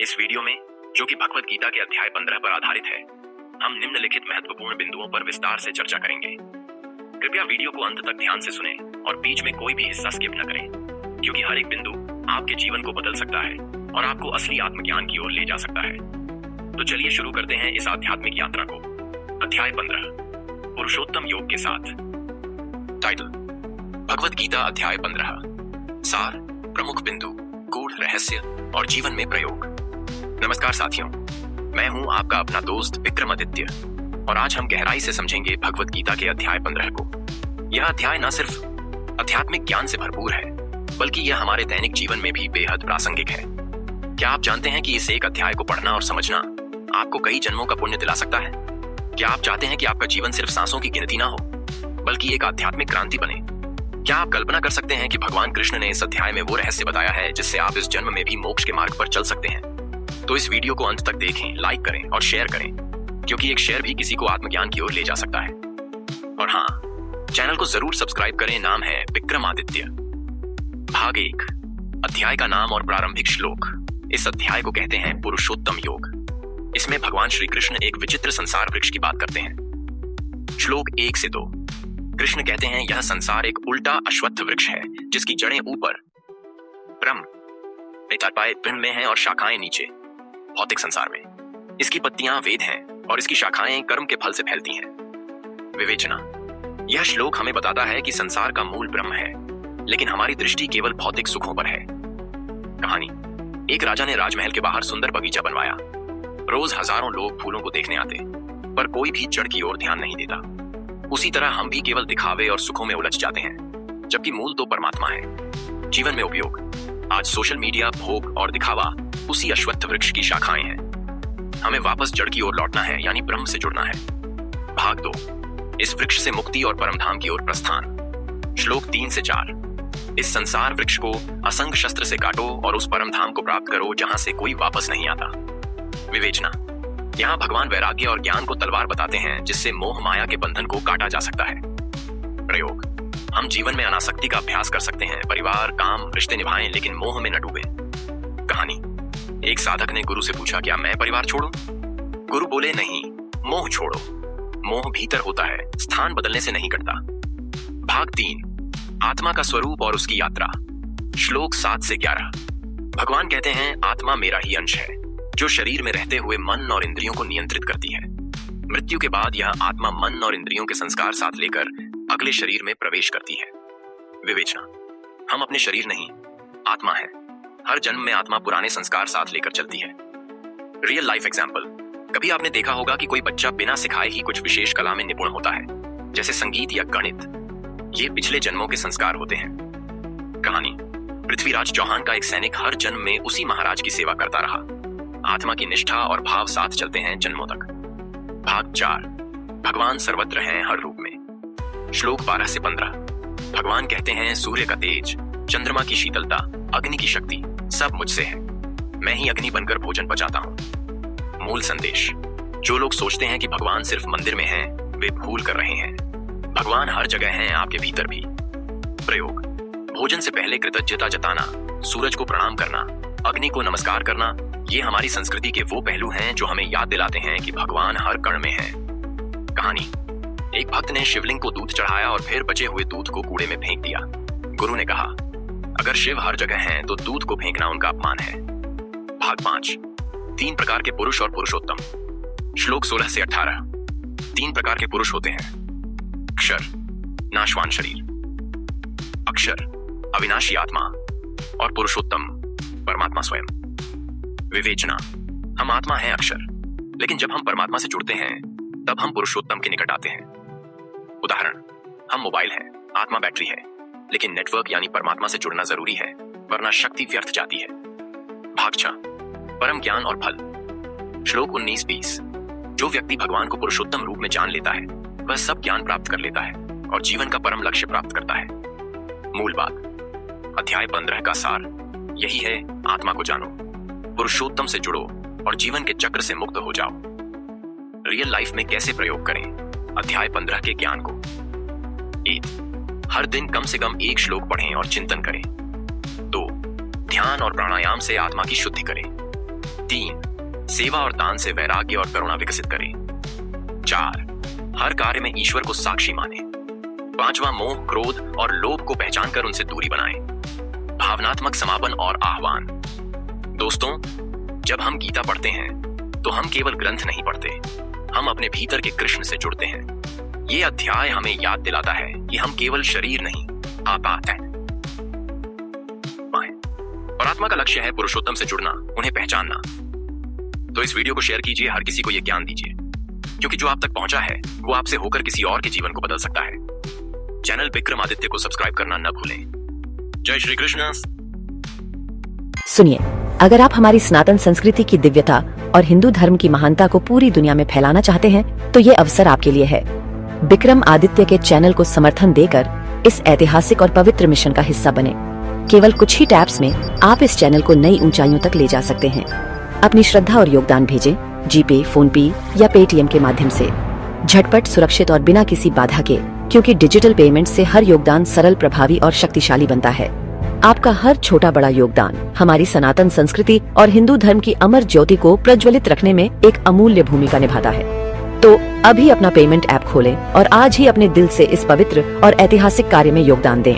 इस वीडियो में, जो कि भगवद गीता के अध्याय 15 पर आधारित है, हम निम्नलिखित महत्वपूर्ण बिंदुओं पर विस्तार से चर्चा करेंगे। कृपया वीडियो को अंत तक ध्यान से सुनें और बीच में कोई भी हिस्सा स्किप न करें, क्योंकि हर एक बिंदु आपके जीवन को बदल सकता है और आपको असली आत्मज्ञान की ओर ले जा सकता है। तो चलिए शुरू करते हैं इस आध्यात्मिक यात्रा को। अध्याय 15, पुरुषोत्तम योग के साथ। टाइटल: भगवद गीता अध्याय 15, सार, प्रमुख बिंदु, गूढ़ रहस्य और जीवन में प्रयोग। नमस्कार साथियों, मैं हूं आपका अपना दोस्त विक्रमादित्य और आज हम गहराई से समझेंगे भगवद गीता के अध्याय 15 को। यह अध्याय न सिर्फ आध्यात्मिक ज्ञान से भरपूर है, बल्कि यह हमारे दैनिक जीवन में भी बेहद प्रासंगिक है। क्या आप जानते हैं कि इस एक अध्याय को पढ़ना और समझना आपको कई जन्मों का पुण्य दिला सकता है? क्या आप चाहते हैं कि आपका जीवन सिर्फ सांसों की गिनती ना हो, बल्कि एक आध्यात्मिक क्रांति बने? क्या आप कल्पना कर सकते हैं कि भगवान कृष्ण ने इस अध्याय में वो रहस्य बताया है जिससे आप इस जन्म में भी मोक्ष के मार्ग पर चल सकते हैं? तो इस वीडियो को अंत तक देखें, लाइक करें और शेयर करें, क्योंकि एक शेयर भी किसी को आत्मज्ञान की ओर ले जा सकता है। और हाँ, चैनल को जरूर सब्सक्राइब करें। नाम है विक्रमादित्य। भाग 1, अध्याय का नाम और प्रारंभिक श्लोक। इस अध्याय को कहते हैं पुरुषोत्तम योग। इसमें भगवान श्री कृष्ण एक विचित्र संसार वृक्ष की बात करते हैं। श्लोक 1 से 2, कृष्ण कहते हैं, यह संसार एक उल्टा अश्वत्थ वृक्ष है जिसकी जड़ें ऊपर ब्रह्म में हैं और शाखाएं नीचे भौतिक संसार में। इसकी पत्तियां वेद हैं और इसकी शाखाएं कर्म के फल से फैलती हैं। विवेचना: यह श्लोक हमें बताता है कि संसार का मूल ब्रह्म है, लेकिन हमारी दृष्टि केवल भौतिक सुखों पर है। कहानी: एक राजा ने राजमहल के बाहर सुंदर बगीचा बनवाया। रोज हजारों लोग फूलों को देखने आते, पर कोई भी जड़ की ओर ध्यान नहीं देता। उसी तरह हम भी केवल दिखावे और सुखों में उलझ जाते हैं, जबकि मूल तो परमात्मा है। जीवन में उपयोग: आज सोशल मीडिया, भोग और दिखावा उसी अश्वत्थ वृक्ष की शाखाएं हैं। हमें वापस जड़ की ओर लौटना है, यानी ब्रह्म से जुड़ना है। भाग 2, इस वृक्ष से मुक्ति और परमधाम की ओर प्रस्थान। श्लोक 3 से 4, इस संसार वृक्ष को असंग शस्त्र से काटो और उस परमधाम को प्राप्त करो जहां से कोई वापस नहीं आता। विवेचना: यहाँ भगवान वैराग्य और ज्ञान को तलवार बताते हैं जिससे मोह माया के बंधन को काटा जा सकता है। प्रयोग: हम जीवन में अनासक्ति का अभ्यास कर सकते हैं, परिवार, काम, रिश्ते निभाएं, लेकिन मोह में न डूबे। कहानी: एक साधक ने गुरु से पूछा, क्या मैं परिवार छोड़ूं? गुरु बोले, नहीं, मोह छोड़ो। मोह भीतर होता है, स्थान बदलने से नहीं कटता। भाग 3, आत्मा का स्वरूप और उसकी यात्रा। श्लोक 7 से 11, भगवान कहते हैं, आत्मा मेरा ही अंश है जो शरीर में रहते हुए मन और इंद्रियों को नियंत्रित करती है। मृत्यु के बाद यह आत्मा मन और इंद्रियों के संस्कार साथ लेकर अगले शरीर में प्रवेश करती है। विवेचना: हम अपने शरीर नहीं, आत्मा है। हर जन्म में आत्मा पुराने संस्कार साथ लेकर चलती है। रियल लाइफ एग्जाम्पल: कभी आपने देखा होगा कि कोई बच्चा बिना सिखाए ही कुछ विशेष कला में निपुण होता है, जैसे संगीत या गणित। ये पिछले जन्मों के संस्कार होते हैं। कहानी: पृथ्वीराज चौहान का एक सैनिक हर जन्म में उसी महाराज की सेवा करता रहा। आत्मा की निष्ठा और भाव साथ चलते हैं जन्मों तक। भाग 4, भगवान सर्वत्र हैं हर रूप में। श्लोक 12 से 15, भगवान कहते हैं, सूर्य का तेज, चंद्रमा की शीतलता, अग्नि की शक्ति सब मुझसे है। मैं ही अग्नि बनकर भोजन पचाता हूँ। मूल संदेश: जो लोग सोचते हैं कि भगवान सिर्फ मंदिर में हैं, वे भूल कर रहे हैं। भगवान हर जगह हैं, आपके भीतर भी। प्रयोग: भोजन से पहले कृतज्ञता जताना, सूरज को प्रणाम करना, अग्नि को नमस्कार करना, ये हमारी संस्कृति के वो पहलू हैं जो हमें याद दिलाते हैं कि भगवान हर कण में है। कहानी: एक भक्त ने शिवलिंग को दूध चढ़ाया और फिर बचे हुए दूध को कूड़े में फेंक दिया। गुरु ने कहा, अगर शिव हर जगह हैं तो दूध को फेंकना उनका अपमान है। भाग 5, 3 प्रकार के पुरुष और पुरुषोत्तम। श्लोक 16 से 18, 3 प्रकार के पुरुष होते हैं। अक्षर, नाशवान शरीर, अक्षर, अविनाशी आत्मा, और पुरुषोत्तम, परमात्मा स्वयं। विवेचना: हम आत्मा हैं अक्षर, लेकिन जब हम परमात्मा से जुड़ते हैं तब हम पुरुषोत्तम के निकट आते हैं। उदाहरण: हम मोबाइल हैं, आत्मा बैटरी है, लेकिन नेटवर्क यानी परमात्मा से जुड़ना जरूरी है, वरना शक्ति व्यर्थ जाती है। भाग 6, परम ज्ञान और फल। श्लोक 19-20, जो व्यक्ति भगवान को पुरुषोत्तम रूप में जान लेता है वह सब ज्ञान प्राप्त कर लेता है और जीवन का परम लक्ष्य प्राप्त करता है। मूल बात: अध्याय 15 का सार यही है, आत्मा को जानो, पुरुषोत्तम से जुड़ो और जीवन के चक्र से मुक्त हो जाओ। रियल लाइफ में कैसे प्रयोग करें अध्याय 15 के ज्ञान को? 1, हर दिन कम से कम 1 श्लोक पढ़ें और चिंतन करें। 2, ध्यान और प्राणायाम से आत्मा की शुद्धि करें। 3. सेवा और दान से वैराग्य और करुणा विकसित करें। 4. हर कार्य में ईश्वर को साक्षी माने। 5वां, मोह, क्रोध और लोभ को पहचान कर उनसे दूरी बनाएं। भावनात्मक समापन और आह्वान। दोस्तों, जब हम गीता पढ़ते हैं तो हम केवल ग्रंथ नहीं पढ़ते, हम अपने भीतर के कृष्ण से जुड़ते हैं। ये अध्याय हमें याद दिलाता है कि हम केवल शरीर नहीं, आत्मा हैं। और आत्मा का लक्ष्य है पुरुषोत्तम से जुड़ना, उन्हें पहचानना। तो इस वीडियो को शेयर कीजिए, हर किसी को यह ज्ञान दीजिए, क्योंकि जो आप तक पहुंचा है वो आपसे होकर किसी और के जीवन को बदल सकता है। चैनल विक्रमादित्य को सब्सक्राइब करना न भूलें। जय श्री कृष्ण। सुनिए, अगर आप हमारी सनातन संस्कृति की दिव्यता और हिंदू धर्म की महानता को पूरी दुनिया में फैलाना चाहते हैं, तो ये अवसर आपके लिए है। विक्रम आदित्य के चैनल को समर्थन देकर इस ऐतिहासिक और पवित्र मिशन का हिस्सा बने। केवल कुछ ही टैप्स में आप इस चैनल को नई ऊंचाइयों तक ले जा सकते हैं। अपनी श्रद्धा और योगदान भेजें जीपे, फोनपे या पेटीएम के माध्यम से, झटपट, सुरक्षित और बिना किसी बाधा के, क्योंकि डिजिटल पेमेंट से हर योगदान सरल, प्रभावी और शक्तिशाली बनता है। आपका हर छोटा बड़ा योगदान हमारी सनातन संस्कृति और हिंदू धर्म की अमर ज्योति को प्रज्वलित रखने में एक अमूल्य भूमिका निभाता है। तो अभी अपना पेमेंट ऐप खोलें और आज ही अपने दिल से इस पवित्र और ऐतिहासिक कार्य में योगदान दें।